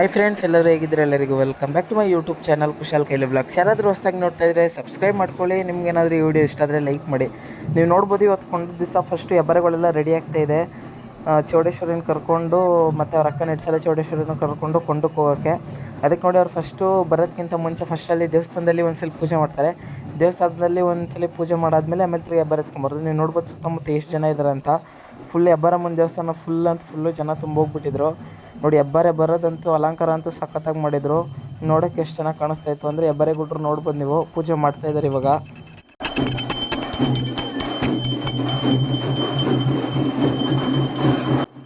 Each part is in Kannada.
ಹಾಯ್ ಫ್ರೆಂಡ್ಸ್, ಎಲ್ಲರೂ ಹೇಗಿದ್ರೆ ಎಲ್ಲರಿಗೂ welcome back to my YouTube channel Kushal ಕೈಲಿ ವ್ಲಾಗ್ಸ್. ಯಾರಾದರೂ ಹೊಸದಾಗಿ ನೋಡ್ತಾ ಇದ್ದರೆ ಸಬ್ಸ್ಕ್ರೈಬ್ ಮಾಡ್ಕೊಳ್ಳಿ. ನಿಮ್ಗೆ ಏನಾದರೂ ಈ ವಿಡಿಯೋ ಇಷ್ಟ ಆದರೆ ಲೈಕ್ ಮಾಡಿ. ನೀವು ನೋಡ್ಬೋದು, ಇವತ್ತು ಕೊಂಡ ದಿವಸ ಫಸ್ಟು ಹೆಬ್ಬಾರಗಳೆಲ್ಲ ರೆಡಿ ಆಗ್ತಾ ಇದೆ. ಚೌಡೇಶ್ವರಿನ ಕರ್ಕೊಂಡು ಮತ್ತು ಅವ್ರ ಅಕ್ಕನ ಇಡ್ಸಲ ಚೌಡೇಶ್ವರಿನ ಕರ್ಕೊಂಡು ಕೊಂಡಕ್ಕೆ ಹೋಗೋಕ್ಕೆ. ಅದಕ್ಕೆ ನೋಡಿ, ಅವ್ರು ಫಸ್ಟು ಬರೋದಕ್ಕಿಂತ ಮುಂಚೆ ಫಸ್ಟಲ್ಲಿ ದೇವಸ್ಥಾನದಲ್ಲಿ ಒಂದು ಸಲ ಪೂಜೆ ಮಾಡ್ತಾರೆ. ದೇವಸ್ಥಾನದಲ್ಲಿ ಒಂದು ಸಲ ಪೂಜೆ ಮಾಡಾದ್ಮೇಲೆ ಆಮೇಲೆ ತಿರುಗಿ ಹೆಬ್ಬಾರ ಎತ್ಕೊಂಬರೋದು. ನೀವು ನೋಡ್ಬೋದು ಸುತ್ತಮುತ್ತ ಎಷ್ಟು ಜನ ಇದ್ದಾರೆ ಅಂತ. ಫುಲ್ ಹೆಬ್ಬಾರಮ್ಮನ ದೇವಸ್ಥಾನ ಫುಲ್ಲು ಜನ ತುಂಬೋಗ್ಬಿಟ್ಟಿದ್ರು. ನೋಡಿ, ಹೆಬ್ಬಾರೆ ಬರೋದಂತೂ ಅಲಂಕಾರ ಅಂತೂ ಸಖತ್ತಾಗಿ ಮಾಡಿದರು. ನೋಡೋಕ್ಕೆ ಎಷ್ಟು ಚೆನ್ನಾಗಿ ಕಾಣಿಸ್ತಾಯಿತ್ತು ಅಂದರೆ ಹೆಬ್ಬಾರೆ ಗುಡ್ರು ನೋಡ್ಬೋದು ನೀವು. ಪೂಜೆ ಮಾಡ್ತಾಯಿದ್ದಾರೆ ಇವಾಗ.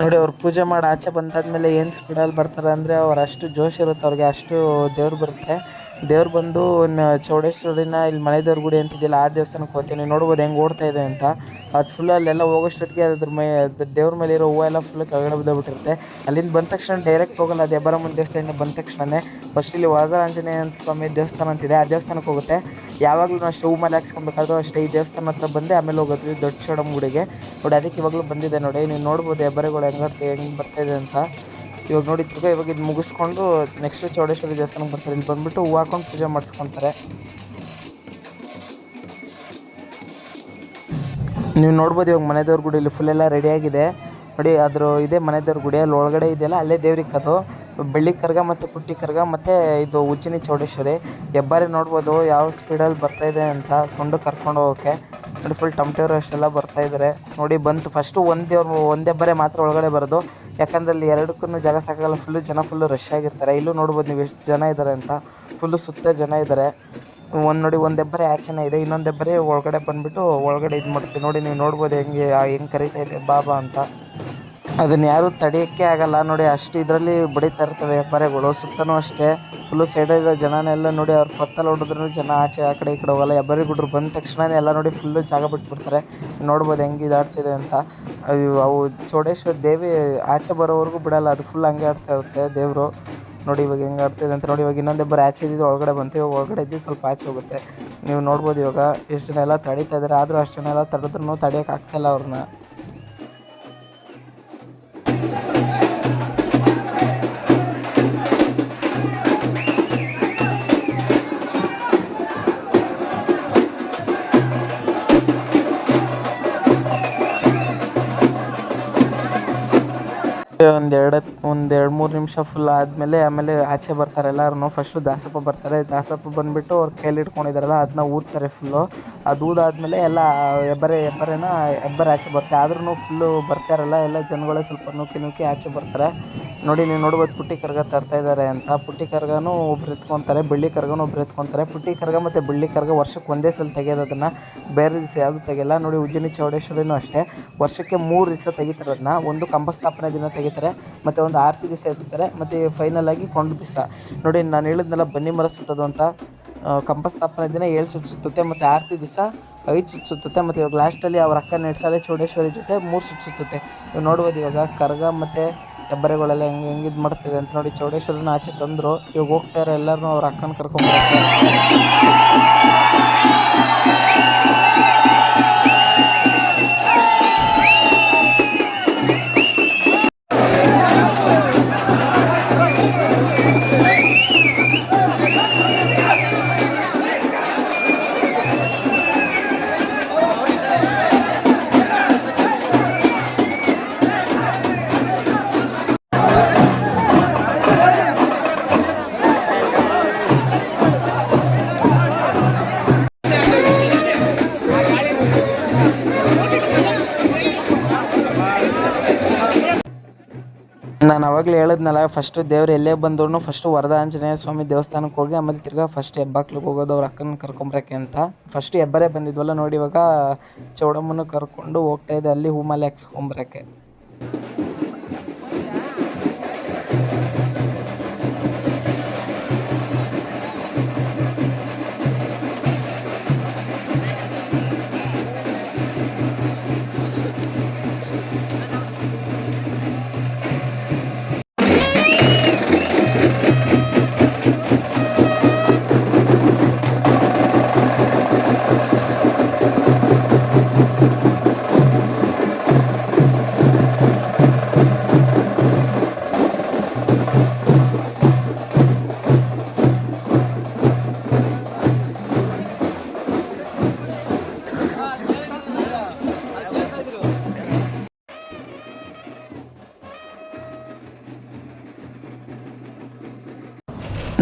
ನೋಡಿ, ಅವ್ರು ಪೂಜೆ ಮಾಡಿ ಆಚೆ ಬಂದಾದ್ಮೇಲೆ ಏನು ಸ್ಪೀಡಲ್ಲಿ ಬರ್ತಾರೆ ಅಂದರೆ ಅವ್ರು ಅಷ್ಟು ಜೋಶ್ ಇರುತ್ತೆ ಅವ್ರಿಗೆ, ಅಷ್ಟು ದೇವ್ರು ಬರುತ್ತೆ. ದೇವ್ರು ಬಂದು ಚೌಡೇಶ್ವರಿನ ಇಲ್ಲಿ ಮನೆ ದೇವ್ರ ಗುಡಿ ಅಂತಿದ್ದಿಲ್ಲ ಆ ದೇವಸ್ಥಾನಕ್ಕೆ ಹೋಗ್ತೀನಿ. ನೋಡ್ಬೋದು ಹೆಂಗೆ ಓಡ್ತಾ ಇದೆ ಅಂತ. ಅದು ಫುಲ್ ಅಲ್ಲೆಲ್ಲ ಹೋಗೋಷ್ಟೊತ್ತಿಗೆ ಅದ್ರ ದೇವ್ರ ಮೇಲೆ ಇರೋ ಹೂವು ಎಲ್ಲ ಫುಲ್ ಕೆಳಗಡೆ ಬಿದ್ದೋಗ್ಬಿಟ್ಟಿರುತ್ತೆ. ಅಲ್ಲಿಂದ ಬಂದ ತಕ್ಷಣ ಡೈರೆಕ್ಟ್ ಹೋಗಲ್ಲ, ಅದು ಹೆಬ್ಬಾರಮ್ಮನ ದೇವಸ್ಥಾನದಿಂದ ಬಂದ ತಕ್ಷಣವೇ ಫಸ್ಟ್ ಇಲ್ಲಿ ವರದರಾಂಜನೇಯ ಸ್ವಾಮಿ ದೇವಸ್ಥಾನ ಅಂತಿದೆ, ಆ ದೇವಸ್ಥಾನಕ್ಕೆ ಹೋಗುತ್ತೆ. ಯಾವಾಗಲೂ ಅಷ್ಟೇ ಹೂ ಮಾಲೆ ಹಾಕ್ಸ್ಕೊಬೇಕಾದ್ರೂ ಅಷ್ಟೇ ಈ ದೇವಸ್ಥಾನ ಹತ್ರ ಬಂದು ಆಮೇಲೆ ಹೋಗೋದು ದೊಡ್ಡ ಚೌಡಮ್ಮ ಗುಡಿಗೆ. ನೋಡಿ, ಅದಕ್ಕೆ ಇವಾಗಲೂ ಬಂದಿದೆ ನೋಡಿ. ನೀವು ನೋಡ್ಬೋದು ಹೆಬ್ಬಾರೆಗಳು ಹೆಂಗೆ ಬರ್ತಾಯಿದೆ ಅಂತ. ಇವಾಗ ನೋಡಿ ಇವಾಗ ಇದು ಮುಗಿಸ್ಕೊಂಡು ನೆಕ್ಸ್ಟ್ ಚೌಡೇಶ್ವರಿ ದೇವಸ್ಥಾನಕ್ಕೆ ಬರ್ತಾರೆ. ಇಲ್ಲಿ ಬಂದುಬಿಟ್ಟು ಹೂವು ಹಾಕೊಂಡು ಪೂಜೆ ಮಾಡಿಸ್ಕೊತಾರೆ. ನೀವು ನೋಡ್ಬೋದು ಇವಾಗ ಮನೆ ದೇವ್ರ ಗುಡಿ ಇಲ್ಲಿ ಫುಲ್ಲೆಲ್ಲ ರೆಡಿಯಾಗಿದೆ ನೋಡಿ. ಇದೇ ಮನೆ ದೇವ್ರ ಗುಡಿ, ಅಲ್ಲಿ ಒಳಗಡೆ ಇದೆಯಲ್ಲ ಅಲ್ಲೇ ದೇವ್ರಿಕ್ಕದು. ಬೆಳ್ಳಿ ಕರ್ಗ ಮತ್ತು ಪುಟ್ಟಿ ಕರ್ಗ ಮತ್ತು ಇದು ಉಜ್ಜಿನಿ ಚೌಡೇಶ್ವರಿ. ಹೆಬ್ಬಾರಿ ನೋಡ್ಬೋದು ಯಾವ ಸ್ಪೀಡಲ್ಲಿ ಬರ್ತಾಯಿದೆ ಅಂತ ಕೊಂಡು ಕರ್ಕೊಂಡು ಹೋಗೋಕ್ಕೆ. ನೋಡಿ, ಫುಲ್ ಟಮಟೇರು ಅಷ್ಟೆಲ್ಲ ಬರ್ತಾಯಿದ್ದಾರೆ ನೋಡಿ. ಬಂತು ಫಸ್ಟು ಒಂದೇ ಹೆಬ್ಬಾರೆ ಮಾತ್ರ ಒಳಗಡೆ ಬರೋದು, ಯಾಕಂದ್ರೆ ಅಲ್ಲಿ ಎರಡಕ್ಕೂ ಜಾಗ ಸಾಕಾಗಲ್ಲ. ಫುಲ್ಲು ರಶ್ ಆಗಿರ್ತಾರೆ. ಇಲ್ಲೂ ನೋಡ್ಬೋದು ನೀವು ಎಷ್ಟು ಜನ ಇದ್ದಾರೆ ಅಂತ. ಫುಲ್ಲು ಸುತ್ತ ಜನ ಇದ್ದಾರೆ. ನೋಡಿ, ಒಂದು ಹೆಬ್ಬಾರೆ ಆಚೆನೇ ಇದೆ, ಇನ್ನೊಂದು ಹೆಬ್ಬಾರೆ ಒಳಗಡೆ ಬಂದುಬಿಟ್ಟು ಒಳಗಡೆ ಇದು ಮಾಡ್ತೀವಿ ನೋಡಿ. ನೀವು ನೋಡ್ಬೋದು ಹೆಂಗೆ ಕರೀತಾ ಇದೆ ಬಾಬಾ ಅಂತ. ಅದನ್ನು ಯಾರೂ ತಡೆಯೋಕ್ಕೆ ಆಗಲ್ಲ ನೋಡಿ, ಅಷ್ಟು ಇದರಲ್ಲಿ ಬಡಿತಾ ಇರ್ತವೆ ಹೆಬ್ಬಾರೆಗಳು. ಸುತ್ತಲೂ ಅಷ್ಟೇ ಫುಲ್ಲು ಸೈಡಲ್ಲಿರೋ ಜನನೆಲ್ಲ ನೋಡಿ, ಅವ್ರು ಪತ್ತಲ್ಲಿ ಹೊಡೆದ್ರೂ ಜನ ಆಚೆ ಆ ಕಡೆ ಈ ಕಡೆ ಹೋಗಲ್ಲ. ಹೆಬ್ಬಾರೆ ಗುಡ್ರು ಬಂದ ತಕ್ಷಣ ಎಲ್ಲ ನೋಡಿ ಫುಲ್ಲು ಜಾಗ ಬಿಟ್ಬಿಡ್ತಾರೆ. ನೋಡ್ಬೋದು ಹೆಂಗೆ ಇದಾಡ್ತಿದೆ ಅಂತ. ಅವು ಚೌಡೇಶ್ವರಿ ದೇವಿ ಆಚೆ ಬರೋವರೆಗೂ ಬಿಡಲ್ಲ, ಅದು ಫುಲ್ ಹಂಗೆ ಆಡ್ತಾ ಇರುತ್ತೆ ದೇವರು. ನೋಡಿ ಇವಾಗ ಹೆಂಗೆ ಆಡ್ತಿದೆ ಅಂತ ನೋಡಿ. ಇವಾಗ ಇನ್ನೊಂದು ಹೆಬ್ಬಾರೆ ಆಚೆ ಇದ್ದಿದ್ದು ಒಳಗಡೆ ಬಂತು, ಇವಾಗ ಒಳಗಡೆ ಇದ್ದು ಸ್ವಲ್ಪ ಆಚೆ ಹೋಗುತ್ತೆ. ನೀವು ನೋಡ್ಬೋದು ಇವಾಗ ಎಷ್ಟು ಜನ ಎಲ್ಲ ತಡೀತಾ ಇದ್ದಾರೆ. ಆದರೂ ಅಷ್ಟು ಜನ ಎಲ್ಲ ತಡೆದ್ರೂ ತಡೆಯೋಕೆ ಆಗ್ತಾಯಿಲ್ಲ ಅವ್ರನ್ನ. ಒಂದೆರಡು ಮೂರು ನಿಮಿಷ ಫುಲ್ ಆದಮೇಲೆ ಆಮೇಲೆ ಆಚೆ ಬರ್ತಾರೆ ಎಲ್ಲರೂ. ಫಸ್ಟು ದಾಸಪ್ಪ ಬರ್ತಾರೆ. ದಾಸಪ್ಪ ಬಂದುಬಿಟ್ಟು ಅವ್ರು ಕೈಯಲ್ಲಿ ಇಟ್ಕೊಂಡಿದ್ದಾರಲ್ಲ ಅದನ್ನ ಊದ್ತಾರೆ ಫುಲ್ಲು. ಅದು ಊದಾದ್ಮೇಲೆ ಎಲ್ಲ ಹೆಬ್ಬಾರೆ ಆಚೆ ಬರ್ತಾರೆ. ಆದ್ರೂ ಫುಲ್ಲು ಬರ್ತಾರಲ್ಲ ಎಲ್ಲ ಜನಗಳೇ ಸ್ವಲ್ಪ ನೂಕಿ ಆಚೆ ಬರ್ತಾರೆ ನೋಡಿ. ನೀವು ನೋಡ್ಬೋದು ಪುಟ್ಟಿ ಕರ್ಗ ತರ್ತಾಯಿದ್ದಾರೆ ಅಂತ. ಪುಟ್ಟಿ ಕರ್ಗನೂ ಒಬ್ರು ಎತ್ಕೊತಾರೆ, ಬೆಳ್ಳಿ ಕರ್ಗನೂ ಒಬ್ರು ಎತ್ಕೊತಾರೆ. ಪುಟ್ಟಿ ಕರ್ಗ ಮತ್ತು ಬೆಳ್ಳಿ ಕರ್ಗ ವರ್ಷಕ್ಕೆ ಒಂದೇ ಸಲ ತೆಗೆಯೋದು, ಅದನ್ನು ಬೇರೆ ದಿವಸ ಯಾವುದು ತೆಗೆಯಲ್ಲ ನೋಡಿ. ಉಜ್ಜಿನಿ ಚೌಡೇಶ್ವರಿನೂ ಅಷ್ಟೇ, ವರ್ಷಕ್ಕೆ 3 ದಿವಸ ತೆಗಿತಾರೆ ಅದನ್ನ. ಒಂದು ಕಂಬಸ್ಥಾಪನೆ ದಿನ ತೆಗಿತಾರೆ, ಮತ್ತು ಒಂದು ಆರತಿ ದಿವಸ ಎತ್ತಾರೆ, ಮತ್ತು ಫೈನಲ್ ಆಗಿ ಕೊಂಡ ದಿವಸ ನೋಡಿ. ನಾನು ಹೇಳಿದ್ನಲ್ಲ ಬನ್ನಿ ಮರ ಸುತ್ತೋದು ಅಂತ. ಕಂಬಸ್ಥಾಪನೆ ದಿನ 7 ಸುತ್ತು ಸುತ್ತುತ್ತೆ, ಮತ್ತು ಆರತಿ ದಿವಸ 5 ಸುತ್ತು ಸುತ್ತುತ್ತೆ, ಮತ್ತು ಇವಾಗ ಲಾಸ್ಟಲ್ಲಿ ಅವ್ರ ಅಕ್ಕ ನೆಡ್ಸಾಲೆ ಚೌಡೇಶ್ವರಿ ಜೊತೆ 3 ಸುತ್ತು ಸುತ್ತುತ್ತೆ. ನೀವು ನೋಡ್ಬೋದು ಇವಾಗ ಕರ್ಗ ಮತ್ತು ಹೆಬ್ಬಾರೆಗಳೆಲ್ಲ ಹೆಂಗೆ ಇದು ಮಾಡ್ತಿದೆ ಅಂತ ನೋಡಿ. ಚೌಡೇಶ್ವರಿನ ಆಚೆ ತಂದರು. ಇವಾಗ ಹೋಗ್ತಾರೆ ಎಲ್ಲರೂ ಅವ್ರ ಅಕ್ಕನ ಕರ್ಕೊಂಡ್ಬರ್ತಾರೆ. ನಾನು ಆವಾಗಲೇ ಹೇಳಿದ್ನಲ್ಲ, ಫಸ್ಟು ದೇವ್ರು ಎಲ್ಲೇ ಬಂದ್ರು ಫಸ್ಟು ವರದಾಂಜನೇಯ ಸ್ವಾಮಿ ದೇವಸ್ಥಾನಕ್ಕೆ ಹೋಗಿ ಆಮೇಲೆ ತಿರ್ಗಾ ಫಸ್ಟ್ ಹೆಬ್ಬಾಕ್ಲಿಗೆ ಹೋಗೋದು ಅವ್ರ ಅಕ್ಕನ ಕರ್ಕೊಂಬರಕ್ಕೆ ಅಂತ. ಫಸ್ಟು ಹೆಬ್ಬಾರೆ ಬಂದಿದ್ವಲ್ಲ ನೋಡಿ, ಇವಾಗ ಚೌಡಮ್ಮನ ಕರ್ಕೊಂಡು ಹೋಗ್ತಾಯಿದ್ದೆ ಅಲ್ಲಿ ಹೂ ಮಾಲೆ ಹಾಕ್ಸ್ಕೊಂಬರಕ್ಕೆ.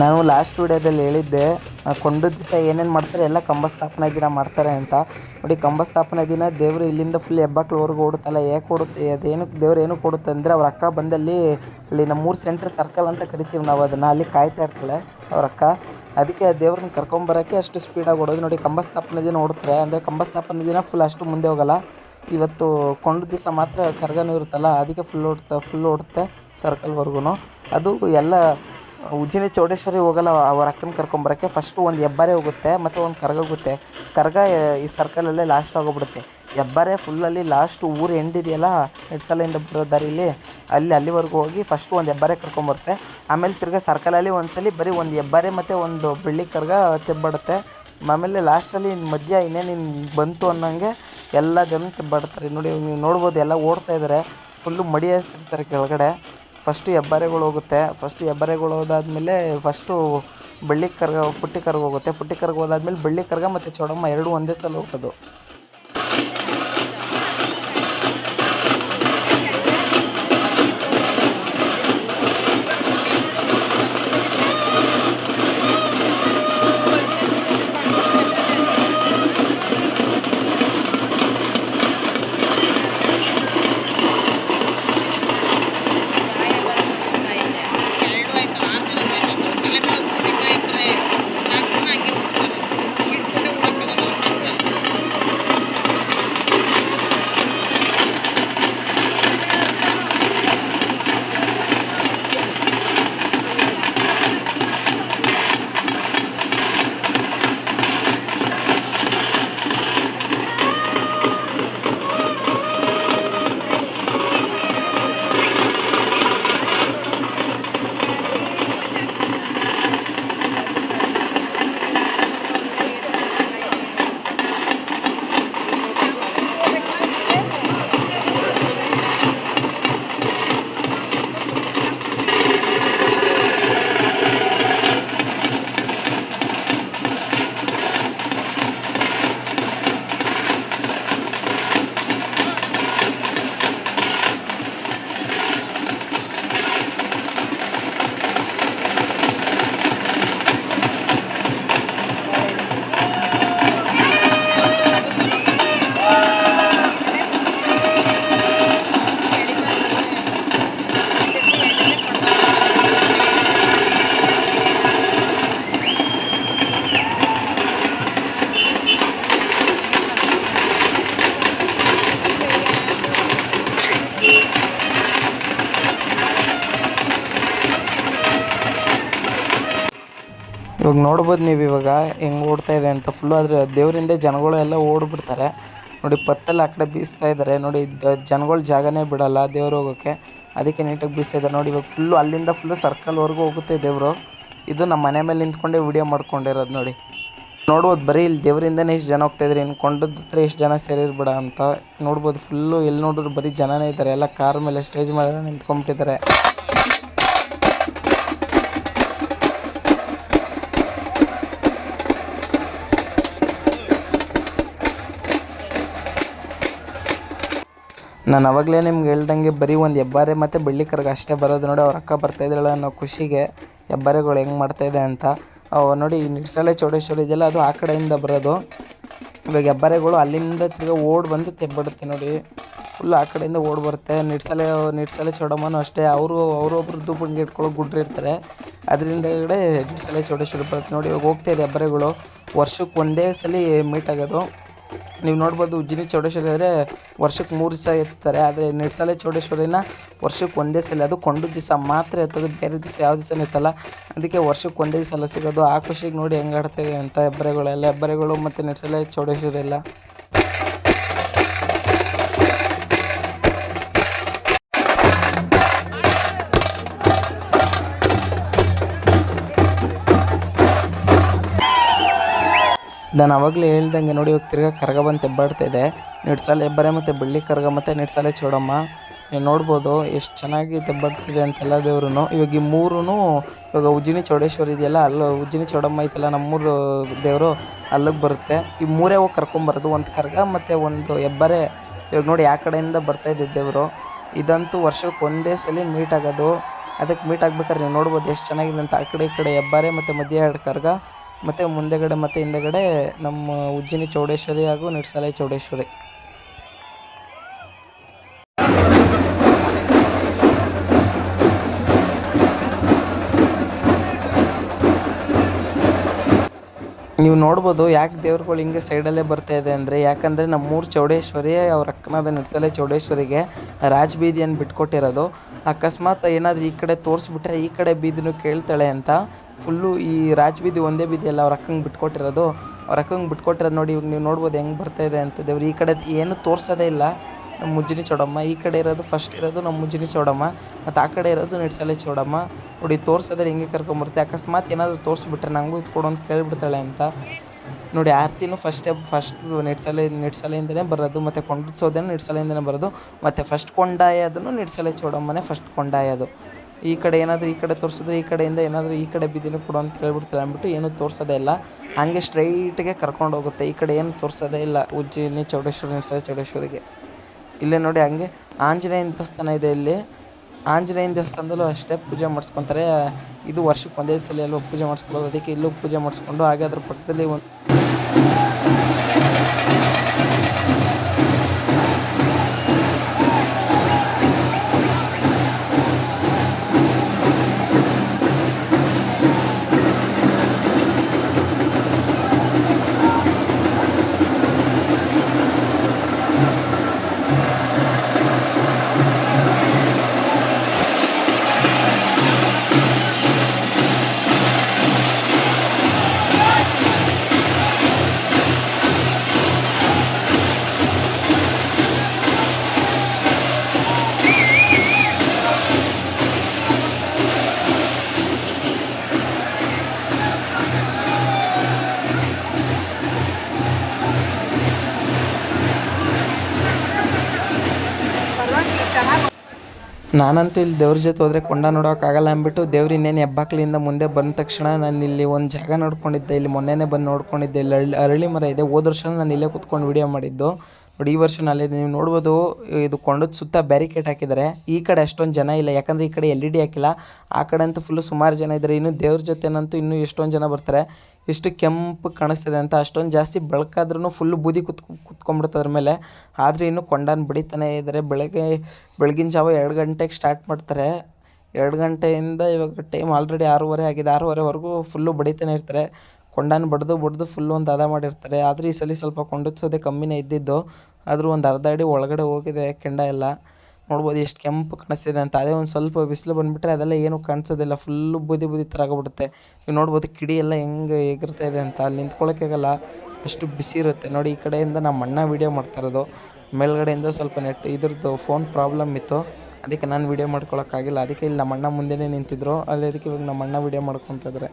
ನಾನು ಲಾಸ್ಟ್ ವಿಡಿಯೋದಲ್ಲಿ ಹೇಳಿದ್ದೆ ಕೊಂಡ ದಿವಸ ಏನೇನು ಮಾಡ್ತಾರೆ ಎಲ್ಲ ಕಂಬ ಸ್ಥಾಪನೆ ದಿನ ಮಾಡ್ತಾರೆ ಅಂತ. ನೋಡಿ ಕಂಬ ಸ್ಥಾಪನೆ ದಿನ ದೇವರು ಇಲ್ಲಿಂದ ಫುಲ್ ಹೆಬ್ಬಾಕ್ಳವರೆಗೂ ಓಡುತ್ತಲ್ಲ. ಯಾಕೆ ಓಡುತ್ತೆ ಅದೇನಕ್ಕೆ ದೇವ್ರು ಏನಕ್ಕೆ ಓಡುತ್ತೆ ಅಂದರೆ ಅವ್ರ ಅಕ್ಕ ಬಂದಲ್ಲಿ ಅಲ್ಲಿ ನಮ್ಮೂರು ಸೆಂಟ್ರ್ ಸರ್ಕಲ್ ಅಂತ ಕರಿತೀವಿ ನಾವು ಅದನ್ನು, ಅಲ್ಲಿ ಕಾಯ್ತಾ ಇರ್ತಾಳೆ ಅವ್ರ ಅಕ್ಕ. ಅದಕ್ಕೆ ದೇವ್ರನ್ನ ಕರ್ಕೊಂಬರೋಕ್ಕೆ ಅಷ್ಟು ಸ್ಪೀಡಾಗಿ ಓಡೋದು. ನೋಡಿ ಕಂಬ ಸ್ಥಾಪನೆ ದಿನ ಓಡ್ತಾರೆ ಅಂದರೆ ಕಂಬ ಸ್ಥಾಪನೆ ದಿನ ಫುಲ್ ಅಷ್ಟು ಮುಂದೆ ಹೋಗೋಲ್ಲ. ಇವತ್ತು ಕೊಂಡ ದಿವಸ ಮಾತ್ರ ಕರ್ಗನೂ ಇರುತ್ತಲ್ಲ ಅದಕ್ಕೆ ಫುಲ್ ಓಡುತ್ತೆ ಸರ್ಕಲ್ವರೆಗೂ. ಅದು ಎಲ್ಲ ಉಜ್ಜಿನಿ ಚೌಡೇಶ್ವರಿ ಹೋಗಲ್ಲ ಅವ್ರ ಅಕ್ಕನ ಕರ್ಕೊಂಬರೋಕ್ಕೆ. ಫಸ್ಟು ಒಂದು ಹೆಬ್ಬಾರೆ ಹೋಗುತ್ತೆ ಮತ್ತು ಒಂದು ಕರ್ಗ ಹೋಗುತ್ತೆ. ಕರ್ಗ ಈ ಸರ್ಕಲಲ್ಲೇ ಲಾಸ್ಟ್ ಆಗೋಗ್ಬಿಡುತ್ತೆ. ಹೆಬ್ಬಾರೆ ಫುಲ್ಲಲ್ಲಿ ಲಾಸ್ಟು ಊರು ಎಂಡಿದೆಯಲ್ಲ ನೆಡ್ಸಲೆಯಿಂದ ಬರೋ ದಾರಿಲಿ ಅಲ್ಲಿವರೆಗೂ ಹೋಗಿ ಫಸ್ಟು ಒಂದು ಹೆಬ್ಬಾರೆ ಕರ್ಕೊಂಬರುತ್ತೆ. ಆಮೇಲೆ ತಿರ್ಗಿ ಸರ್ಕಲಲ್ಲಿ ಒಂದ್ಸಲಿ ಬರೀ ಒಂದು ಹೆಬ್ಬಾರೆ ಮತ್ತು ಒಂದು ಬೆಳ್ಳಿ ಕರ್ಗ ತೆಬ್ಬಡುತ್ತೆ. ಆಮೇಲೆ ಲಾಸ್ಟಲ್ಲಿ ಮಧ್ಯ ಇನ್ನೇನು ಬಂತು ಅನ್ನೋಂಗೆ ಎಲ್ಲ ಜನ ತೆಬ್ಬಡ್ತಾರೆ. ನೋಡಿ ನೀವು ನೋಡ್ಬೋದು ಎಲ್ಲ ಓಡ್ತಾಯಿದ್ದಾರೆ, ಫುಲ್ಲು ಮಡಿ ಹಸಿರ್ತಾರೆ ಕೆಳಗಡೆ. ಫಸ್ಟು ಹೆಬ್ಬಾರೆಗಳು ಹೋಗುತ್ತೆ. ಫಸ್ಟು ಹೆಬ್ಬಾರೆಗಳು ಹೋದಾದ್ಮೇಲೆ ಫಸ್ಟು ಬೆಳ್ಳಿ ಕರ್ಗ ಪುಟ್ಟಿ ಕರ್ಗ ಹೋಗುತ್ತೆ. ಪುಟ್ಟಿ ಕರ್ಗ ಹೋದಾದ್ಮೇಲೆ ಬೆಳ್ಳಿ ಕರ್ಗ ಮತ್ತು ಚೌಡಮ್ಮ ಎರಡೂ ಒಂದೇ ಸಲ ಹೋಗೋದು. ಇವಾಗ ನೋಡ್ಬೋದು ನೀವು ಇವಾಗ ಹೆಂಗೆ ಓಡ್ತಾ ಇದೆ ಅಂತ ಫುಲ್ಲು. ಆದರೆ ದೇವರಿಂದ ಜನಗಳು ಎಲ್ಲ ಓಡ್ಬಿಡ್ತಾರೆ. ನೋಡಿ ಪತ್ತಲ್ಲಿ ಆ ಕಡೆ ಬೀಸ್ತಾ ಇದ್ದಾರೆ. ನೋಡಿ ಜನಗಳು ಜಾಗನೇ ಬಿಡೋಲ್ಲ ದೇವ್ರು ಹೋಗೋಕ್ಕೆ, ಅದಕ್ಕೆ ನೀಟಾಗಿ ಬೀಸ್ತಾ ಇದ್ದಾರೆ. ನೋಡಿ ಇವಾಗ ಫುಲ್ಲು ಅಲ್ಲಿಂದ ಫುಲ್ಲು ಸರ್ಕಲ್ವರೆಗೂ ಹೋಗುತ್ತೆ ದೇವರು. ಇದು ನಮ್ಮ ಮನೆ ಮೇಲೆ ನಿಂತ್ಕೊಂಡೆ ವೀಡಿಯೋ ಮಾಡ್ಕೊಂಡಿರೋದು. ನೋಡ್ಬೋದು ಬರೀ ಇಲ್ಲಿ ದೇವರಿಂದನೇ ಇಷ್ಟು ಜನ ಹೋಗ್ತಾಯಿದ್ರು, ಇನ್ನು ಕೊಂಡದ ಹತ್ರ ಎಷ್ಟು ಜನ ಸೇರಿರ್ಬೇಡ ಅಂತ ನೋಡ್ಬೋದು. ಫುಲ್ಲು ಎಲ್ಲಿ ನೋಡಿದ್ರು ಬರೀ ಜನನೇ ಇದ್ದಾರೆ. ಎಲ್ಲ ಕಾರ್ ಮೇಲೆ ಸ್ಟೇಜ್ ಮೇಲೆ ನಿಂತ್ಕೊಂಡ್ಬಿಟ್ಟಿದ್ದಾರೆ. ನಾನು ಅವಾಗಲೇ ನಿಮ್ಗೆ ಹೇಳ್ದಂಗೆ ಬರೀ ಒಂದು ಹೆಬ್ಬಾರೆ ಮತ್ತು ಬೆಳ್ಳಿ ಕರ್ಗ ಅಷ್ಟೇ ಬರೋದು. ನೋಡಿ ಅವ್ರ ಅಕ್ಕ ಬರ್ತಾಯಿದ್ರಲ್ಲ ಅನ್ನೋ ಖುಷಿಗೆ ಹೆಬ್ಬಾರೆಗಳು ಹೆಂಗೆ ಮಾಡ್ತಾಯಿದೆ ಅಂತ. ನೋಡಿ ನಿಡ್ಸಲೆ ಚೌಡೇಶ್ವರಿ ಇದೆಯಲ್ಲ ಅದು ಆ ಕಡೆಯಿಂದ ಬರೋದು. ಇವಾಗ ಹೆಬ್ಬಾರೆಗಳು ಅಲ್ಲಿಂದ ತಿರ್ಗಿ ಓಡಿ ಬಂದು ತೆಬ್ಬಿಡುತ್ತೆ. ನೋಡಿ ಫುಲ್ ಆ ಕಡೆಯಿಂದ ಓಡಿ ಬರುತ್ತೆ. ನಿಡ್ಸಲೆ ಚೌಡಮ್ಮನೂ ಅಷ್ಟೇ, ಅವರೊಬ್ರದ್ದು ಬಂಗೆ ಇಟ್ಕೊಳ್ಳೋ ಗುಡ್ರು ಇರ್ತಾರೆ, ಅದರಿಂದಗಡೆ ನಿಡ್ಸಲೆ ಚೌಡೇಶ್ವರಿ ಬರುತ್ತೆ. ನೋಡಿ ಇವಾಗ ಹೋಗ್ತಾಯಿದೆ ಹೆಬ್ಬಾರೆಗಳು. ವರ್ಷಕ್ಕೆ ಒಂದೇ ಸಲ ಮೀಟ್ ಆಗೋದು. ನೀವು ನೋಡ್ಬೋದು ಉಜ್ಜಿನಿ ಚೌಡೇಶ್ವರಿ ಆದರೆ ವರ್ಷಕ್ಕೆ 3 ದಿವಸ ಎತ್ತಾರೆ. ಆದರೆ ನಿಡ್ಸಲೆ ಚೌಡೇಶ್ವರಿನ ವರ್ಷಕ್ಕೆ ಒಂದೇ ಸಲ, ಅದು ಕೊಂಡ ದಿವಸ ಮಾತ್ರ ಎತ್ತೋದು, ಬೇರೆ ದಿವಸ ಯಾವ ದಿವಸನೂ ಎತ್ತಲ್ಲ. ಅದಕ್ಕೆ ವರ್ಷಕ್ಕೆ ಒಂದೇ ಸಲ ಸಿಗೋದು. ಆ ಖುಷಿಗೆ ನೋಡಿ ಹೆಂಗೆ ಆಡ್ತಾಯಿದೆ ಅಂತ ಹೆಬ್ಬಾರೆಗಳು ಮತ್ತು ನಿಡ್ಸಲೆ ಚೌಡೇಶ್ವರಿ ಎಲ್ಲ. ನಾನು ಆವಾಗಲೇ ಹೇಳ್ದಂಗೆ ನೋಡಿ ಇವಾಗ ತಿರ್ಗಾ ಕರ್ಗ ಬಂದು ತೆಬ್ಬಾಡ್ತಾಯಿದೆ. ನಿಡ್ಸಲೆ ಹೆಬ್ಬಾರೆ ಮತ್ತು ಬೆಳ್ಳಿ ಕರ್ಗ ಮತ್ತು ನಿಡ್ಸಲೆ ಚೌಡಮ್ಮ. ನೀವು ನೋಡ್ಬೋದು ಎಷ್ಟು ಚೆನ್ನಾಗಿ ತೆಬ್ಬಾಡ್ತಿದೆ ಅಂತೆಲ್ಲ ದೇವ್ರು. ಇವಾಗ ಈ ಮೂರೂ ಇವಾಗ ಉಜ್ಜಿನಿ ಚೌಡೇಶ್ವರಿ ಇದೆಯಲ್ಲ, ಅಲ್ಲಿ ಉಜ್ಜಿನಿ ಚೌಡಮ್ಮ ಐತಲ್ಲ ನಮ್ಮೂರು ದೇವರು, ಅಲ್ಲಿಗೆ ಬರುತ್ತೆ. ಈ ಮೂರೇ ಹೋಗಿ ಕರ್ಕೊಂಬರೋದು, ಒಂದು ಕರ್ಗ ಮತ್ತು ಒಂದು ಹೆಬ್ಬಾರೆ. ಇವಾಗ ನೋಡಿ ಆ ಕಡೆಯಿಂದ ಬರ್ತಾಯಿದ್ದೆ ದೇವರು. ಇದಂತೂ ವರ್ಷಕ್ಕೆ ಒಂದೇ ಸಲ ಮೀಟ್ ಆಗೋದು. ಅದಕ್ಕೆ ಮೀಟ್ ಆಗ್ಬೇಕಾದ್ರೆ ನೀವು ನೋಡ್ಬೋದು ಎಷ್ಟು ಚೆನ್ನಾಗಿದೆ ಅಂತ. ಆ ಕಡೆ ಈ ಕಡೆ ಹೆಬ್ಬಾರೆ ಮತ್ತು ಮಧ್ಯ 2 ಕರ್ಗ ಮತ್ತು ಮುಂದೆಗಡೆ ಮತ್ತು ಹಿಂದೆಗಡೆ ನಮ್ಮ ಉಜ್ಜಿನಿ ಚೌಡೇಶ್ವರಿ ಹಾಗೂ ನಿರ್ಸಾಲೆ ಚೌಡೇಶ್ವರಿ. ನೀವು ನೋಡ್ಬೋದು ಯಾಕೆ ದೇವ್ರುಗಳು ಹಿಂಗೆ ಸೈಡಲ್ಲೇ ಬರ್ತಾ ಇದೆ ಅಂದರೆ, ಯಾಕಂದರೆ ನಮ್ಮೂರು ಚೌಡೇಶ್ವರಿ ಅವ್ರ ಅಕ್ಕನಾದ ನಿರ್ಸಲೆ ಚೌಡೇಶ್ವರಿಗೆ ರಾಜ್ ಬೀದಿಯನ್ನು ಬಿಟ್ಕೊಟ್ಟಿರೋದು. ಅಕಸ್ಮಾತ್ ಏನಾದರೂ ಈ ಕಡೆ ತೋರಿಸ್ಬಿಟ್ರೆ ಈ ಕಡೆ ಬೀದಿನೂ ಕೇಳ್ತಾಳೆ ಅಂತ ಫುಲ್ಲು ಈ ರಾಜ್ ಬೀದಿ ಒಂದೇ ಬೀದಿ ಅಲ್ಲ ಅವ್ರ ಅಕ್ಕಂಗೆ ಬಿಟ್ಕೊಟ್ಟಿರೋದು. ಅವ್ರ ಅಕ್ಕಂಗೆ ಬಿಟ್ಕೊಟ್ಟಿರೋದು ನೋಡಿ. ಇವಾಗ ನೀವು ನೋಡ್ಬೋದು ಹೆಂಗೆ ಬರ್ತಾ ಇದೆ ಅಂತ. ದೇವ್ರು ಈ ಕಡೆ ಏನು ತೋರಿಸೋದೇ ಇಲ್ಲ ನಮ್ಮ ಮುಜ್ಜಿನಿ ಚೌಡಮ್ಮ. ಈ ಕಡೆ ಇರೋದು ಫಸ್ಟ್ ಇರೋದು ನಮ್ಮ ಮುಜ್ಜಿನಿ ಚೌಡಮ್ಮ, ಮತ್ತು ಆ ಕಡೆ ಇರೋದು ನಿರ್ಸಲೆ ಚೌಡಮ್ಮ. ನೋಡಿ ತೋರಿಸೋದ್ರೆ ಹಿಂಗೆ ಕರ್ಕೊಂಬರುತ್ತೆ. ಅಕಸ್ಮಾತ್ ಏನಾದರೂ ತೋರಿಸ್ಬಿಟ್ರೆ ನನಗೂ ಇದು ಕೊಡು ಅಂತ ಕೇಳಿಬಿಡ್ತಾಳೆ ಅಂತ. ನೋಡಿ ಆರತಿನೂ ಫಸ್ಟು ನಿಡ್ಸಲೆಯಿಂದನೇ ಬರೋದು, ಮತ್ತು ಕೊಂಡೋತ್ಸೋದನ್ನು ನಿಡ್ಸಲೆಯಿಂದನೇ ಬರೋದು, ಮತ್ತು ಫಸ್ಟ್ ಕೊಂಡಾಯೋದನ್ನು ನಿರ್ಸಲೆ ಚೌಡಮ್ಮನೇ ಫಸ್ಟ್ ಕೊಂಡಾಯೋದು. ಈ ಕಡೆ ಏನಾದರೂ ಈ ಕಡೆ ತೋರಿಸಿದ್ರೆ ಈ ಕಡೆಯಿಂದ ಏನಾದರೂ ಈ ಕಡೆ ಬೀದಿನೂ ಕೊಡು ಅಂತ ಕೇಳ್ಬಿಡ್ತಾಳೆ ಅಂದ್ಬಿಟ್ಟು ಏನೂ ತೋರಿಸೋದೇ ಇಲ್ಲ. ಹಾಗೆ ಸ್ಟ್ರೈಟಿಗೆ ಕರ್ಕೊಂಡು ಹೋಗುತ್ತೆ. ಈ ಕಡೆ ಏನು ತೋರಿಸೋದೇ ಇಲ್ಲ ಉಜ್ಜಿನಿ ಚೌಡೇಶ್ವರಿ ನಿರ್ಸಲೆ ಚೌಡೇಶ್ವರಿಗೆ. ಇಲ್ಲೇ ನೋಡಿ ಹಂಗೆ ಆಂಜನೇಯನ ದೇವಸ್ಥಾನ ಇದೆ. ಇಲ್ಲಿ ಆಂಜನೇಯನ ದೇವಸ್ಥಾನದಲ್ಲೂ ಅಷ್ಟೇ ಪೂಜೆ ಮಾಡಿಸ್ಕೊತಾರೆ. ಇದು ವರ್ಷಕ್ಕೆ ಒಂದೇ ಸಲ ಅಲ್ವ ಪೂಜೆ ಮಾಡಿಸ್ಕೊಳ್ಳೋದು, ಅದಕ್ಕೆ ಇಲ್ಲೂ ಪೂಜೆ ಮಾಡಿಸ್ಕೊಂಡು ಹಾಗೆ ಅದ್ರ ಪಕ್ಕದಲ್ಲಿ ಒಂದು ನಾನಂತೂ ಇಲ್ಲಿ ದೇವ್ರ ಜೊತೆ ಹೋದರೆ ಕೊಂಡ ನೋಡೋಕ್ಕಾಗಲ್ಲ ಅಂದ್ಬಿಟ್ಟು ದೇವ್ರು ಇನ್ನೇನು ಹೆಬ್ಬಾಕ್ಲಿಂದ ಮುಂದೆ ಬಂದ ತಕ್ಷಣ ನಾನು ಇಲ್ಲಿ ಒಂದು ಜಾಗ ನೋಡ್ಕೊಂಡಿದ್ದೆ. ಇಲ್ಲಿ ಮೊನ್ನೆನೇ ಬಂದು ನೋಡ್ಕೊಂಡಿದ್ದೆ. ಇಲ್ಲಿ ಅರಳಿ ಮರ ಇದೆ. ಹೋದ ವರ್ಷ ನಾನು ಇಲ್ಲೇ ಕೂತ್ಕೊಂಡು ವೀಡಿಯೋ ಮಾಡಿದ್ದು. ನೋಡಿ ಈ ವರ್ಷ ಅಲ್ಲೇ ನೀವು ನೋಡ್ಬೋದು. ಇದು ಕೊಂಡದ ಸುತ್ತ ಬ್ಯಾರಿಕೇಡ್ ಹಾಕಿದ್ದಾರೆ. ಈ ಕಡೆ ಅಷ್ಟೊಂದು ಜನ ಇಲ್ಲ, ಯಾಕಂದರೆ ಈ ಕಡೆ LED ಹಾಕಿಲ್ಲ. ಆ ಕಡೆ ಅಂತೂ ಫುಲ್ಲು ಸುಮಾರು ಜನ ಇದ್ದಾರೆ. ಇನ್ನು ದೇವ್ರ ಜೊತೆನಂತೂ ಇನ್ನೂ ಎಷ್ಟೊಂದು ಜನ ಬರ್ತಾರೆ. ಎಷ್ಟು ಕೆಂಪು ಕಾಣಿಸ್ತಿದೆ ಅಂತ. ಅಷ್ಟೊಂದು ಜಾಸ್ತಿ ಬೆಳಕಾದ್ರೂ ಫುಲ್ಲು ಬೂದಿ ಕುತ್ಕೊಂಡ್ಬಿಡುತ್ತೆ ಅದ್ರ ಮೇಲೆ. ಆದರೆ ಇನ್ನೂ ಕೊಂಡನ ಬಡಿತಾನೇ ಇದ್ದಾರೆ. ಬೆಳಗಿನ ಜಾವ 2 ಗಂಟೆಗೆ ಸ್ಟಾರ್ಟ್ ಮಾಡ್ತಾರೆ. 2 ಗಂಟೆಯಿಂದ ಇವಾಗ ಟೈಮ್ ಆಲ್ರೆಡಿ 6:30 ಆಗಿದೆ. 6:30ವರೆಗೂ ಫುಲ್ಲು ಬಡಿತಾನೆ ಇರ್ತಾರೆ. ಕೊಂಡನ ಬಡ್ದು ಫುಲ್ಲು ಒಂದು ಹದ ಮಾಡಿರ್ತಾರೆ. ಆದರೆ ಈ ಸಲ ಸ್ವಲ್ಪ ಕೊಂಡೋತ್ಸೋದೇ ಕಮ್ಮಿನೇ ಇದ್ದಿದ್ದು. ಆದರೂ ಒಂದು ಅರ್ಧ ಅಡಿ ಒಳಗಡೆ ಹೋಗಿದೆ ಕೆಂಡ ಎಲ್ಲ. ನೋಡ್ಬೋದು ಎಷ್ಟು ಕೆಂಪು ಕಾಣಿಸ್ತಿದೆ ಅಂತ. ಅದೇ ಒಂದು ಸ್ವಲ್ಪ ಬಿಸಿಲು ಬಂದುಬಿಟ್ರೆ ಅದೆಲ್ಲ ಏನೂ ಕಾಣಿಸೋದಿಲ್ಲ. ಫುಲ್ಲು ಬೂದಿ ಥರ ಆಗಿಬಿಡುತ್ತೆ. ನೀವು ನೋಡ್ಬೋದು ಕಿಡಿ ಎಲ್ಲ ಹೆಂಗೆ ಎಗರ್ತಾ ಇದೆ ಅಂತ. ಅಲ್ಲಿ ನಿಂತ್ಕೊಳ್ಳೋಕ್ಕಾಗಲ್ಲ, ಅಷ್ಟು ಬಿಸಿ ಇರುತ್ತೆ. ನೋಡಿ ಈ ಕಡೆಯಿಂದ ನಮ್ಮ ಅಣ್ಣ ವೀಡಿಯೋ ಮಾಡ್ತಾಯಿರೋದು. ಮೇಲ್ಗಡೆಯಿಂದ ಸ್ವಲ್ಪ ಇದ್ರದ್ದು ಫೋನ್ ಪ್ರಾಬ್ಲಮ್ ಇತ್ತು, ಅದಕ್ಕೆ ನಾನು ವೀಡಿಯೋ ಮಾಡ್ಕೊಳಕ್ಕಾಗಿಲ್ಲ. ಅದಕ್ಕೆ ಇಲ್ಲಿ ನಮ್ಮ ಅಣ್ಣ ಮುಂದೆನೇ ನಿಂತಿದ್ರು. ಅಲ್ಲಿ ಅದಕ್ಕೆ ಇವಾಗ ನಮ್ಮ ಅಣ್ಣ ವೀಡಿಯೋ ಮಾಡ್ಕೊತಿದ್ರೆ.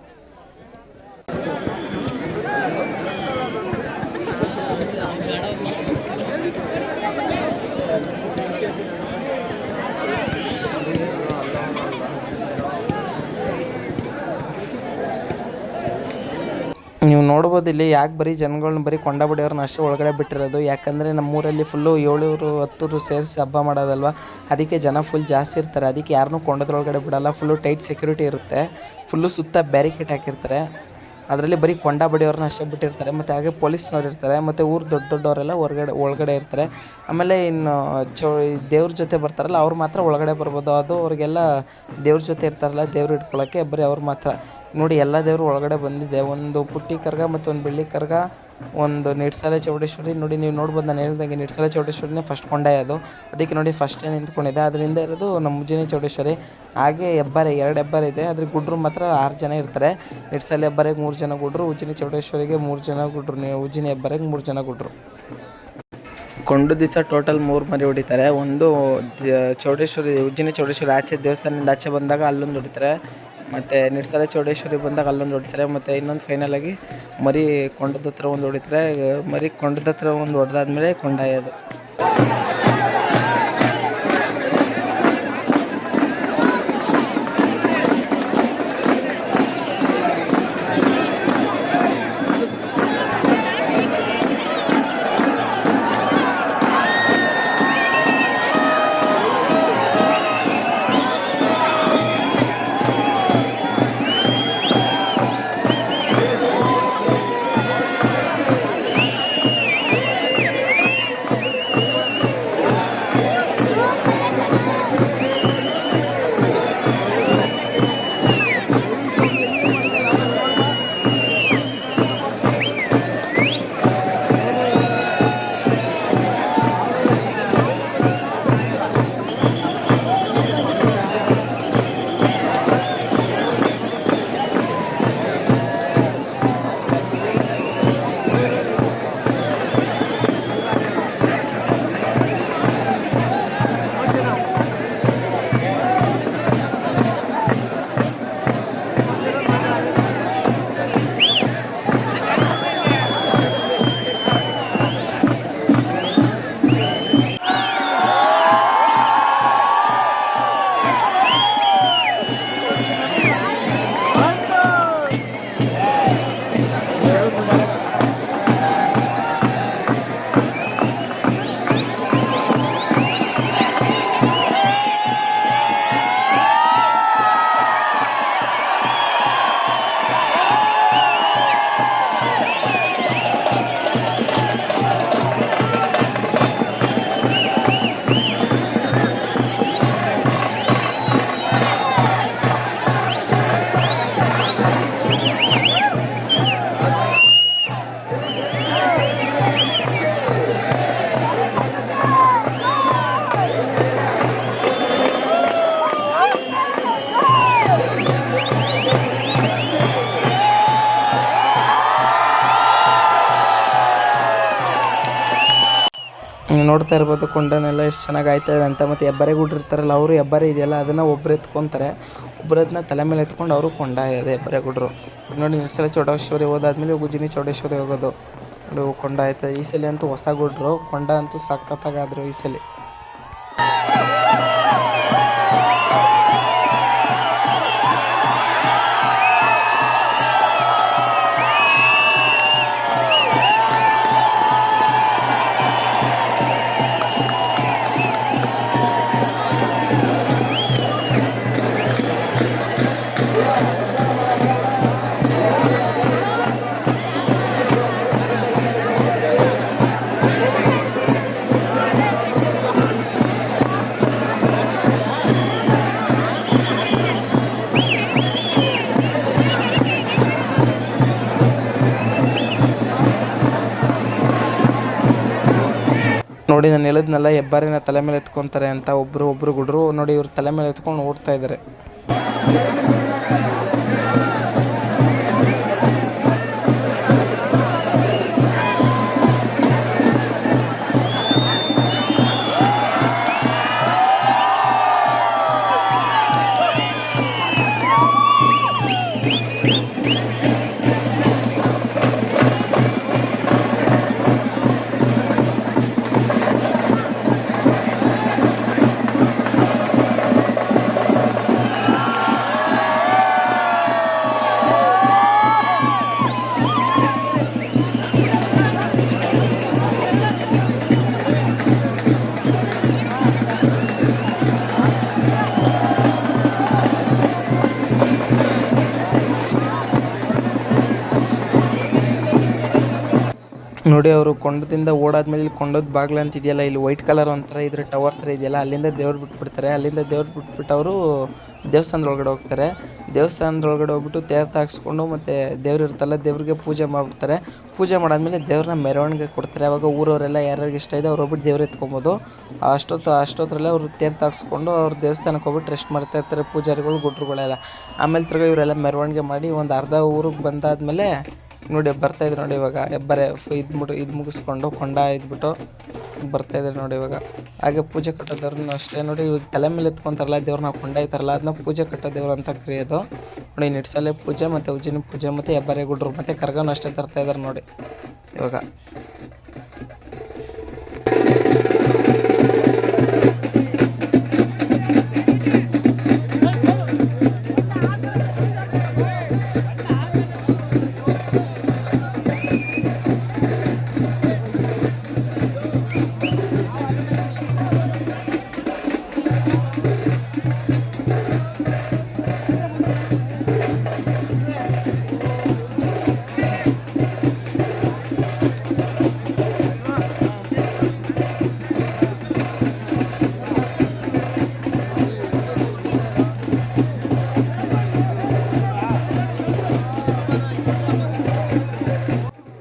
ನೀವು ನೋಡ್ಬೋದು ಇಲ್ಲಿ ಯಾಕೆ ಬರೀ ಜನಗಳ್ನ ಬರೀ ಕೊಂಡ ಬಡಿಯೋರನ್ನ ಅಷ್ಟೇ ಒಳಗಡೆ ಬಿಟ್ಟಿರೋದು. ಯಾಕಂದರೆ ನಮ್ಮೂರಲ್ಲಿ ಫುಲ್ಲು 700-10 ಸೇರಿಸಿ ಹಬ್ಬ ಮಾಡೋದಲ್ವ, ಅದಕ್ಕೆ ಜನ ಫುಲ್ ಜಾಸ್ತಿ ಇರ್ತಾರೆ. ಅದಕ್ಕೆ ಯಾರನ್ನೂ ಕೊಂಡದ್ರೊಳಗಡೆ ಬಿಡೋಲ್ಲ. ಫುಲ್ಲು ಟೈಟ್ ಸೆಕ್ಯೂರಿಟಿ ಇರುತ್ತೆ. ಫುಲ್ಲು ಸುತ್ತ ಬ್ಯಾರಿಕೇಡ್ ಹಾಕಿರ್ತಾರೆ. ಅದರಲ್ಲಿ ಬರೀ ಕೊಂಡ ಬಡಿಯೋರನ್ನ ಅಷ್ಟೇ ಬಿಟ್ಟಿರ್ತಾರೆ. ಮತ್ತು ಹಾಗೆ ಪೊಲೀಸ್ನವ್ರು ಇರ್ತಾರೆ. ಮತ್ತು ಊರು ದೊಡ್ಡವರೆಲ್ಲ ಒಳಗಡೆ ಇರ್ತಾರೆ. ಆಮೇಲೆ ಇನ್ನು ದೇವ್ರ ಜೊತೆ ಬರ್ತಾರಲ್ಲ ಅವ್ರು ಮಾತ್ರ ಒಳಗಡೆ ಬರ್ಬೋದು. ಅದು ಅವ್ರಿಗೆಲ್ಲ ದೇವ್ರ ಜೊತೆ ಇರ್ತಾರಲ್ಲ ದೇವ್ರು ಇಟ್ಕೊಳ್ಳೋಕ್ಕೆ ಬರೀ ಅವ್ರು ಮಾತ್ರ. ನೋಡಿ ಎಲ್ಲ ದೇವರು ಒಳಗಡೆ ಬಂದಿದೆ. ಒಂದು ಪುಟ್ಟಿ ಕರ್ಗ ಮತ್ತು ಒಂದು ಬೆಳ್ಳಿ ಕರ್ಗ, ಒಂದು ನಿರ್ಸಾಲೆ ಚೌಡೇಶ್ವರಿ. ನೋಡಿ ನೀವು ನೋಡ್ಬೋದು, ನಾನು ಹೇಳ್ದಂಗೆ ನಿರ್ಸಾಲೆ ಚೌಡೇಶ್ವರಿನೇ ಫಸ್ಟ್ ಕೊಂಡಾಯೋದು. ಅದಕ್ಕೆ ನೋಡಿ ಫಸ್ಟೇ ನಿಂತ್ಕೊಂಡಿದೆ. ಅದರಿಂದ ಇರೋದು ನಮ್ಮ ಉಜ್ಜಿನಿ ಚೌಡೇಶ್ವರಿ. ಹಾಗೆ ಹೆಬ್ಬಾರೆ 2 ಹೆಬ್ಬಾರೆ ಇದೆ. ಆದರೆ ಗುಡ್ರು ಮಾತ್ರ 6 ಜನ ಇರ್ತಾರೆ. ನಿರ್ಸಾಲೆ ಹೆಬ್ಬಾರೆಗೆ 3 ಜನ ಗುಡ್ರು, ಉಜ್ಜಿನಿ ಚೌಡೇಶ್ವರಿಗೆ 3 ಜನ ಗುಡ್ರು. ಉಜ್ಜಿನಿ ಹೆಬ್ಬಾರೆಗೆ 3 ಜನ ಗುಡ್ರು. ಕೊಂಡು ದಿವಸ ಟೋಟಲ್ 3 ಮರಿ ಹೊಡಿತಾರೆ. ಒಂದು ಉಜ್ಜಿನಿ ಚೌಡೇಶ್ವರಿ ಆಚೆ ದೇವಸ್ಥಾನದಿಂದ ಆಚೆ ಬಂದಾಗ ಅಲ್ಲೊಂದು ಹೊಡಿತಾರೆ, ಮತ್ತು ನಿರ್ಸಾಲೆ ಚೌಡೇಶ್ವರಿ ಬಂದಾಗ ಅಲ್ಲೊಂದು ಹೊಡಿತಾರೆ, ಮತ್ತು ಇನ್ನೊಂದು ಫೈನಲಾಗಿ ಮರಿ ಕೊಂಡದ ಹತ್ರ ಒಂದು ಹೊಡಿತಾರೆ. ಮರಿ ಕೊಂಡದ ಹತ್ರ ಒಂದು ಹೊಡೆದಾದ್ಮೇಲೆ ಕೊಂಡಾಯೋದು. ನೋಡ್ತಾ ಇರ್ಬೋದು ಕೊಂಡನೆಲ್ಲ ಎಷ್ಟು ಚೆನ್ನಾಗಿ ಆಯ್ತಾ ಇದೆ ಅಂತ. ಮತ್ತು ಹೆಬ್ಬಾರೆ ಗುಡ್ರು ಇರ್ತಾರಲ್ಲ ಅವರು ಹೆಬ್ಬಾರೆ ಇದೆಯಲ್ಲ ಅದನ್ನು ಒಬ್ರು ಎತ್ಕೊತಾರೆ, ಒಬ್ರು ಅದನ್ನ ತಲೆ ಮೇಲೆ ಎತ್ಕೊಂಡು ಅವರು ಕೊಂಡ ಇದೆ ಹೆಬ್ಬಾರೆ ಗುಡ್ರು. ನೋಡಿ ಸಲ ಚೌಡೇಶ್ವರಿ ಹೋದಾದ್ಮೇಲೆ ಉಜ್ಜಿನಿ ಚೌಡೇಶ್ವರಿ ಹೋಗೋದು ನೋಡಿ ಕೊಂಡ ಆಯ್ತದೆ. ಈ ಸಲ ಅಂತೂ ಹೊಸ ಗುಡ್ರು ಕೊಂಡ ಅಂತೂ ಸಖತ್ತಾಗಾದ್ರು ಈ ಸಲ. ನೋಡಿ ನಾನು ಹೇಳಿದ್ನಲ್ಲ ಹೆಬ್ಬಾರಿನ ತಲೆ ಮೇಲೆ ಎತ್ಕೊತಾರೆ ಅಂತ. ಒಬ್ರು ಗುಡ್ರು ನೋಡಿ ಇವ್ರು ತಲೆ ಮೇಲೆ ಎತ್ಕೊಂಡು ಓಡ್ತಾ ಇದ್ದಾರೆ. ನೋಡಿ ಅವರು ಕೊಂಡದಿಂದ ಓಡಾದ್ಮೇಲೆ ಇಲ್ಲಿ ಕೊಂಡದ ಬಾಗ್ಲು ಅಂತ ಇದೆಯಲ್ಲ, ಇಲ್ಲಿ ವೈಟ್ ಕಲರ್ ಒಂಥರ ಇದ್ರ ಟವರ್ ಥರ ಇದೆಯಲ್ಲ, ಅಲ್ಲಿಂದ ದೇವ್ರು ಬಿಟ್ಬಿಡ್ತಾರೆ. ಅಲ್ಲಿಂದ ದೇವ್ರು ಬಿಟ್ಬಿಟ್ಟು ಅವರು ದೇವಸ್ಥಾನದೊಳಗಡೆ ಹೋಗ್ತಾರೆ. ದೇವಸ್ಥಾನದೊಳಗಡೆ ಹೋಗ್ಬಿಟ್ಟು ತೀರ್ಥ ಹಾಕ್ಸ್ಕೊಂಡು ಮತ್ತು ದೇವ್ರು ಇರ್ತಲ್ಲ ದೇವ್ರಿಗೆ ಪೂಜೆ ಮಾಡಿಬಿಡ್ತಾರೆ. ಪೂಜೆ ಮಾಡಾದ್ಮೇಲೆ ದೇವ್ರನ್ನ ಮೆರವಣಿಗೆ ಕೊಡ್ತಾರೆ. ಅವಾಗ ಊರವರೆಲ್ಲ ಯಾರ್ಯಾರಿಗೆ ಇಷ್ಟ ಇದೆ ಅವ್ರು ಹೋಗ್ಬಿಟ್ಟು ದೇವ್ರು ಎತ್ಕೊಬೋದು. ಅಷ್ಟೊತ್ತರಲ್ಲೇ ಅವರು ತೀರ್ಥ ಹಾಕ್ಸ್ಕೊಂಡು ಅವ್ರು ದೇವಸ್ಥಾನಕ್ಕೆ ಹೋಗ್ಬಿಟ್ಟು ರೆಸ್ಟ್ ಮಾಡ್ತಾ ಇರ್ತಾರೆ ಪೂಜಾರಿಗಳು ಗುಡ್ರುಗಳೆಲ್ಲ. ಆಮೇಲೆ ತಿರ್ಗಿ ಇವರೆಲ್ಲ ಮೆರವಣಿಗೆ ಮಾಡಿ ಒಂದು ಅರ್ಧ ಊರಿಗೆ ಬಂದಾದಮೇಲೆ ನೋಡಿ ಬರ್ತಾಯಿದ್ರು ನೋಡಿ ಇವಾಗ ಹೆಬ್ಬಾರೆ ಇದು ಮುಗಿಸ್ಕೊಂಡು ಕೊಂಡ ಇದ್ಬಿಟ್ಟು ಬರ್ತಾಯಿದ್ರು ನೋಡಿ ಇವಾಗ. ಹಾಗೆ ಪೂಜೆ ಕಟ್ಟೋದವ್ರನ್ನ ಅಷ್ಟೇ ನೋಡಿ, ಇವಾಗ ತಲೆ ಮೇಲೆ ಎತ್ಕೊತಾರಲ್ಲ ದೇವ್ರನ್ನ ಕೊಂಡ ಐತಾರಲ್ಲ ಅದನ್ನ ಪೂಜೆ ಕಟ್ಟೋ ದೇವ್ರು ಅಂತ ಕರೆಯೋದು ನೋಡಿ. ನಿಡ್ಸಲೆ ಪೂಜೆ ಮತ್ತು ಉಜ್ಜಿನಿ ಪೂಜೆ ಮತ್ತು ಹೆಬ್ಬಾರೆ ಗುಡ್ರು ಮತ್ತು ಕರ್ಗನೂ ಅಷ್ಟೇ ತರ್ತಾಯಿದ್ದಾರೆ ನೋಡಿ ಇವಾಗ.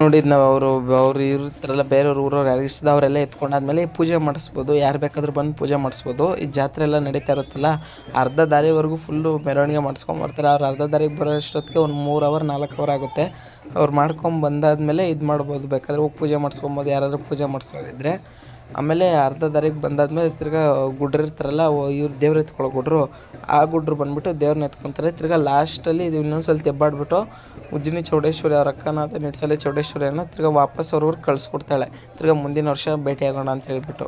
ನೋಡಿ ನಾವು ಅವರು ಇರ್ತಾರಲ್ಲ ಬೇರೆಯವ್ರ ಊರವ್ರು ಯಾರು ಇಷ್ಟದ ಅವರೆಲ್ಲ ಎತ್ಕೊಂಡಾದ್ಮೇಲೆ ಪೂಜೆ ಮಾಡಿಸ್ಬೋದು. ಯಾರು ಬೇಕಾದ್ರೂ ಬಂದು ಪೂಜೆ ಮಾಡಿಸ್ಬೋದು. ಈ ಜಾತ್ರೆ ಎಲ್ಲ ನಡೀತಾ ಇರುತ್ತಲ್ಲ ಅರ್ಧ ದಾರಿವರೆಗೂ ಫುಲ್ಲು ಮೆರವಣಿಗೆ ಮಾಡಿಸ್ಕೊಂಬರ್ತಾರೆ. ಅವ್ರು ಅರ್ಧ ದಾರಿಗೆ ಬರೋ ಅಷ್ಟೊತ್ತಿಗೆ ಒಂದು 3 ಅವರ್ 4 ಅವರ್ ಆಗುತ್ತೆ. ಅವ್ರು ಬಂದಾದ್ಮೇಲೆ ಇದು ಮಾಡ್ಬೋದು, ಬೇಕಾದ್ರೆ ಹೋಗಿ ಪೂಜೆ ಮಾಡಿಸ್ಕೊಬೋದು ಯಾರಾದರೂ ಪೂಜೆ ಮಾಡಿಸೋರಿದ್ರೆ. ಆಮೇಲೆ ಅರ್ಧ ದಾರಿಗೆ ಬಂದಾದ್ಮೇಲೆ ತಿರ್ಗಾ ಗುಡ್ರು ಇರ್ತಾರಲ್ಲ ಇವ್ರು ದೇವ್ರು ಎತ್ಕೊಳ್ಳೋ ಗುಡ್ರು, ಆ ಗುಡ್ರು ಬಂದುಬಿಟ್ಟು ದೇವ್ರನ್ನ ಎತ್ಕೊತಾರೆ. ತಿರ್ಗಾ ಲಾಸ್ಟಲ್ಲಿ ಇದು ಇನ್ನೊಂದ್ಸಲ ತೆಬ್ಬಾಡ್ಬಿಟ್ಟು ಉಜ್ಜಿನಿ ಚೌಡೇಶ್ವರಿ ಅವ್ರ ಅಕ್ಕನಾದ ನಿಡ್ಸಲೆ ಚೌಡೇಶ್ವರಿಯನ್ನು ತಿರ್ಗಾ ವಾಪಸ್ ಅವ್ರ ಊರಿಗೆ ಕಳಿಸ್ಕೊಡ್ತಾಳೆ. ತಿರ್ಗಾ ಮುಂದಿನ ವರ್ಷ ಭೇಟಿಯಾಗೋಣ ಅಂತ ಹೇಳ್ಬಿಟ್ಟು.